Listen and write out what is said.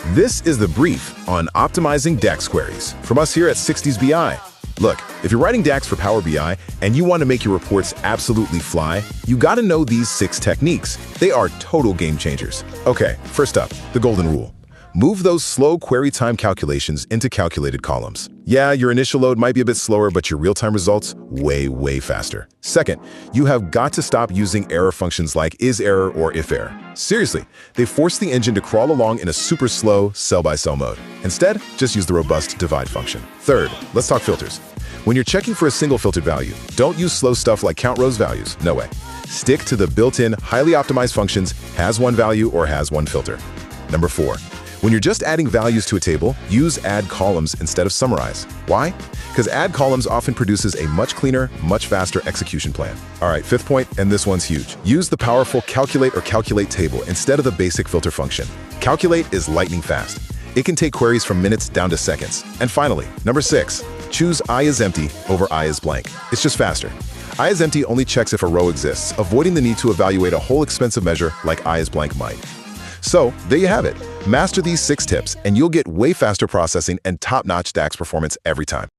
This is the brief on optimizing DAX queries from us here at 60s BI. Look, if you're writing DAX for Power BI and you want to make your reports absolutely fly, you gotta know these 6 techniques. They are total game changers. Okay, first up, the golden rule. Move those slow query time calculations into calculated columns. Yeah, your initial load might be a bit slower, but your real-time results, way faster. Second, you have got to stop using error functions like isError or ifError. Seriously, they force the engine to crawl along in a super slow cell-by-cell mode. Instead, just use the robust divide function. Third, let's talk filters. When you're checking for a single filtered value, don't use slow stuff like count rows values. No way. Stick to the built-in, highly optimized functions, has one value or has one filter. Number 4. When you're just adding values to a table, use add columns instead of summarize. Why? Because add columns often produces a much cleaner, much faster execution plan. All right, 5th point, and this one's huge. Use the powerful calculate or calculate table instead of the basic filter function. Calculate is lightning fast. It can take queries from minutes down to seconds. And finally, number 6, choose I is empty over I is blank. It's just faster. I is empty only checks if a row exists, avoiding the need to evaluate a whole expensive measure like I is blank might. So, there you have it. Master these 6 tips, and you'll get way faster processing and top-notch DAX performance every time.